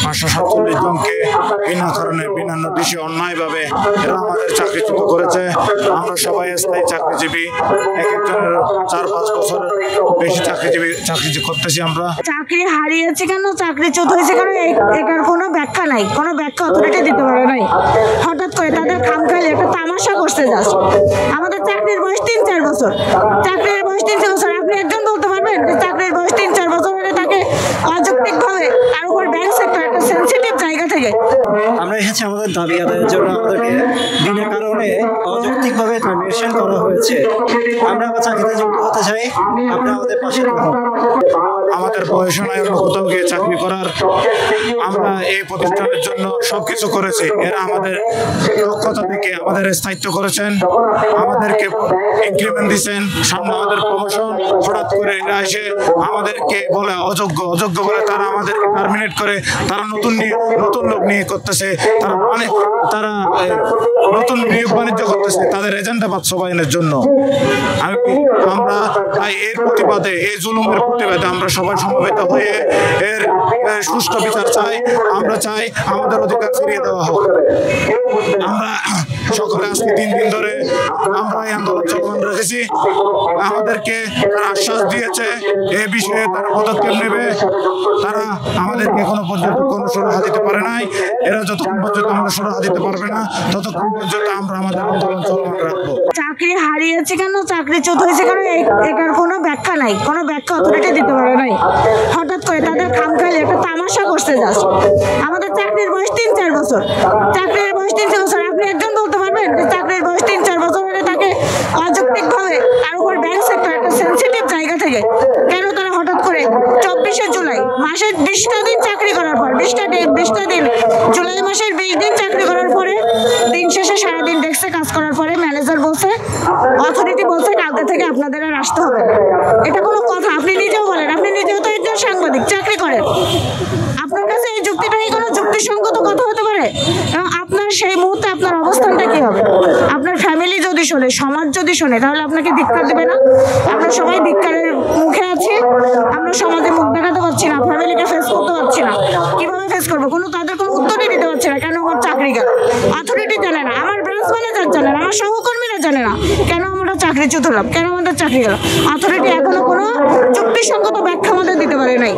547 জনকে বিনা কারণে বিনা নোটিশে অন্যায়ভাবে এরা আমাদের চাকরিচ্যুত করেছে। আমরা সবাই স্থায়ী চাকরিজীবী, এক একজনের 4-5 বছর বেশি চাকরি করতেছি। আমরা চাকরি হারিয়েছি কেন, চাকরিচ্যুত হয়েছে কেন, এটার কোনো ব্যাখ্যা নাই, কোনো ব্যাখ্যা অথরিটি দিতে পারে নাই। হঠাৎ করে তাদের খামখেয়ালি একটা তামাশা করছে জাস্ট। আমাদের চাকরির বয়স 3-4 বছর, চাকরির বয়স 3-4 বছর। আপনি একজন বলতে পারবেন যে চাকরির বয়স 3-4 বছর হলে তাকে অযৌক্তিকভাবে, তার উপর ব্যাংক সেক্টর একটা সেন্সিটিভ জায়গা থেকে আমরা এসেছি আমাদের দাবি আদায়ের জন্য। আমাদেরকে বিনা কারণে অযৌক্তিকভাবে টার্মিনেশন করা হয়েছে। আমরা আবার চাকরিতে যুক্ত হতে চাই, আমরা আমাদের পাশে থাকুন। আমাদের বয়স নয় অন্য কোথাও গিয়ে চাকরি করার। আমরা এই প্রতিষ্ঠানের জন্য সবকিছু করেছি। এরা আমাদের দক্ষতা থেকে আমাদের স্থায়িত্ব করেছেন, আমাদেরকে ইনক্রিমেন্ট দিচ্ছেন, সামনে আমাদের প্রমোশন। হঠাৎ করে এরা এসে আমাদেরকে বলে অযোগ্য বলে তারা আমাদেরকে টার্মিনেট করে। তারা নতুন লোক নিয়ে করতেছে, তারা নতুন নিয়োগ বাণিজ্য করতেছে তাদের এজেন্ডা বাস্তবায়নের জন্য। আমরা তাই এর প্রতিবাদে, এই জুলুমের প্রতিবাদে আমরা সবাই সমবেত হয়ে এর সুষ্ঠু বিচার চাই। আমরা চাই আমাদের অধিকার ফিরিয়ে দেওয়া হোক। আমরা সকলে আজকে 3 দিন ধরে আমরা এই আন্দোলন চলমান রেখেছি। আমাদেরকে আশ্বাস দিয়েছে এই বিষয়ে তারা পদক্ষেপ নেবে। তারা আমাদেরকে এখনো পর্যন্ত কোনো সুরাহা দিতে পারে নাই। এরা যতক্ষণ পর্যন্ত আমরা সুরাহা দিতে পারবে না ততক্ষণ পর্যন্ত আমরা আমাদের আন্দোলন চলমান রাখবো। চাকরি হারিয়েছি কেন, চাকরিচ্যুত হয়েছে কেন, এটার কোনো ব্যাখ্যা নাই, কোনো ব্যাখ্যা অথরিটি দিতে পারে নাই। হঠাৎ করে তাদের খামখেয়ালি একটা তামাশা করছে জাস্ট। আমাদের চাকরির বয়স 3-4 বছর, চাকরির বয়স 3-4 বছর। আপনি একজন বলতে পারবেন যে চাকরির বয়স 3-4 বছর হলে তাকে অযৌক্তিকভাবে, তার উপর ব্যাংক সেক্টর একটা সেন্সিটিভ জায়গা থেকে কেন তারা হঠাৎ করে 24শে জুলাই মাসের 20টা দিন চাকরি করার পর, 20টা দিন জুলাই মাসের 20 দিন চাকরি করার পরে দিন শেষে সারাদিন ডেস্কে কাজ করার পরে ম্যানেজার বলছে, অথরিটি বলছে কালকে থেকে আপনাদের আর আসতে হবে না। এটা কোনো কথা? আপনি নিজেও বলেন, আপনি নিজেও তো একজন সাংবাদিক, চাকরি করেন। আপনার কাছে এই যুক্তিটাই কোনো যুক্তিসঙ্গত কথা হতে পারে? এবং আপনার সেই মুহূর্তে আপনার অবস্থানটা কি হবে? আপনার ফ্যামিলি যদি শোনে, সমাজ যদি শোনে, তাহলে আপনাকে ধিক্কার দেবে না? আমরা সবাই ধিক্কারের মুখে আছি। আমরা সমাজে মুখ দেখাতে পারছি না, ফ্যামিলিকে ফেস করতে পারছি না। কিভাবে ফেস করবো? তাদের কোনো উত্তরই দিতে পারছে না। কেন আমার চাকরি গেল? অথরিটি জানে না, আমার ব্রাঞ্চ ম্যানেজার জানে না, আমার সহকর্মীরা জানে না কেন আমরা চাকরিচ্যুত হলাম, কেন আমাদের চাকরি গেল। অথরিটি এখনো কোনো যুক্তিসঙ্গত ব্যাখ্যা আমাদের দিতে পারে নাই।